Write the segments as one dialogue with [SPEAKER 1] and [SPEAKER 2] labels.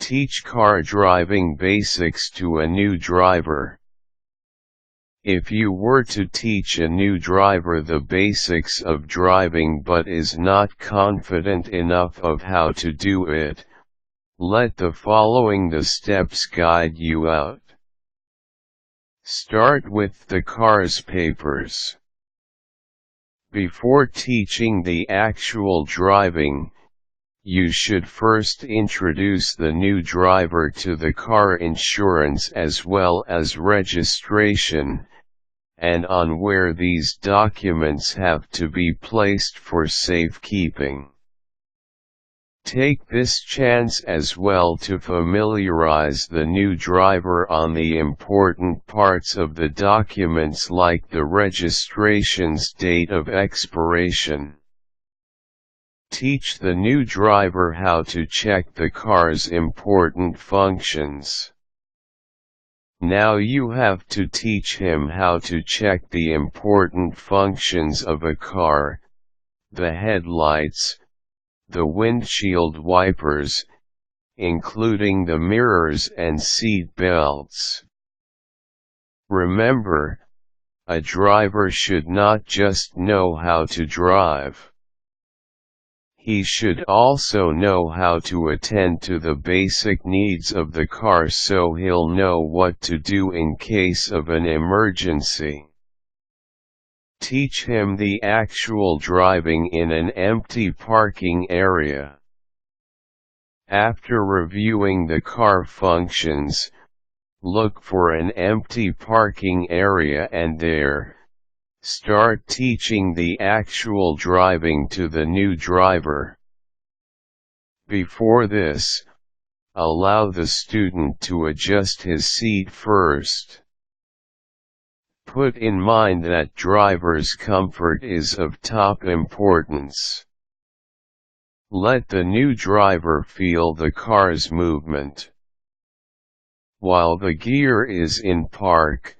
[SPEAKER 1] Teach car driving basics to a new driver. If you were to teach a new driver the basics of driving but is not confident enough of how to do it, let the following the steps guide you out. Start with the car's papers. Before teaching the actual driving, you should first introduce the new driver to the car insurance as well as registration, and on where these documents have to be placed for safekeeping. Take this chance as well to familiarize the new driver on the important parts of the documents like the registration's date of expiration. Teach the new driver how to check the car's important functions. Now you have to teach him how to check the important functions of a car: the headlights, the windshield wipers, including the mirrors and seat belts. Remember, a driver should not just know how to drive. He should also know how to attend to the basic needs of the car so he'll know what to do in case of an emergency. Teach him the actual driving in an empty parking area. After reviewing the car functions, look for an empty parking area and there, start teaching the actual driving to the new driver. Before this, allow the student to adjust his seat first. Put in mind that driver's comfort is of top importance. Let the new driver feel the car's movement. While the gear is in park,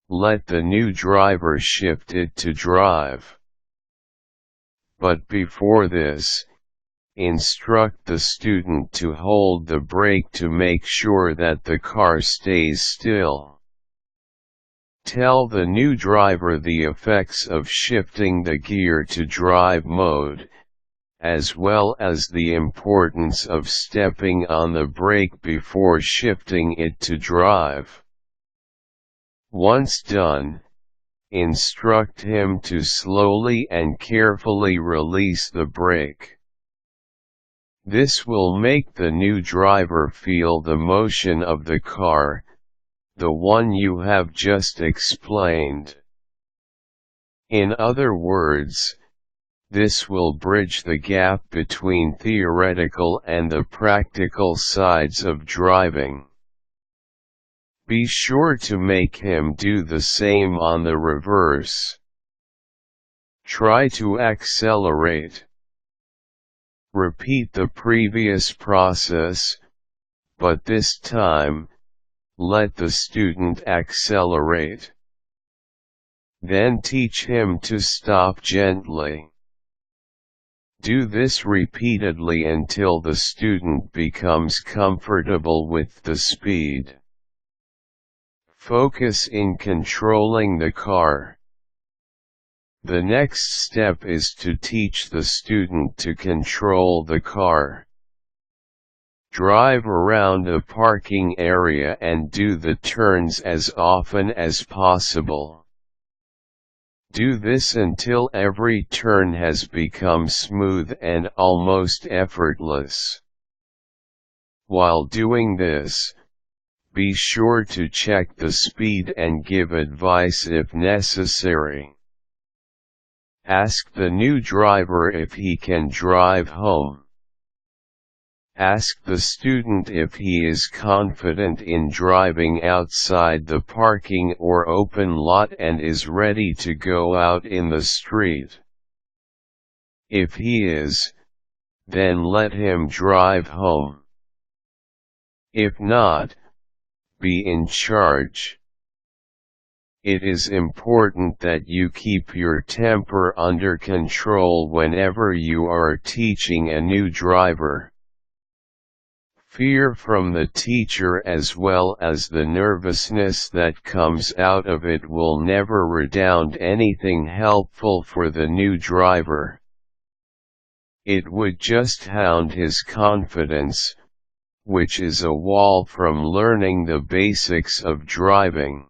[SPEAKER 1] let the new driver shift it to drive. But before this, instruct the student to hold the brake to make sure that the car stays still. Tell the new driver the effects of shifting the gear to drive mode, as well as the importance of stepping on the brake before shifting it to drive. Once done, instruct him to slowly and carefully release the brake. This will make the new driver feel the motion of the car, the one you have just explained. In other words, this will bridge the gap between theoretical and the practical sides of driving. Be sure to make him do the same on the reverse. Try to accelerate. Repeat the previous process, but this time, let the student accelerate. Then teach him to stop gently. Do this repeatedly until the student becomes comfortable with the speed. Focus in controlling the car. The next step is to teach the student to control the car. Drive around a parking area and do the turns as often as possible. Do this until every turn has become smooth and almost effortless. While doing this, be sure to check the speed and give advice if necessary. Ask the new driver if he can drive home. Ask the student if he is confident in driving outside the parking or open lot and is ready to go out in the street. If he is, then let him drive home. If not, be in charge. It is important that you keep your temper under control whenever you are teaching a new driver. Fear from the teacher as well as the nervousness that comes out of it will never redound anything helpful for the new driver. It would just hound his confidence, which is a wall from learning the basics of driving.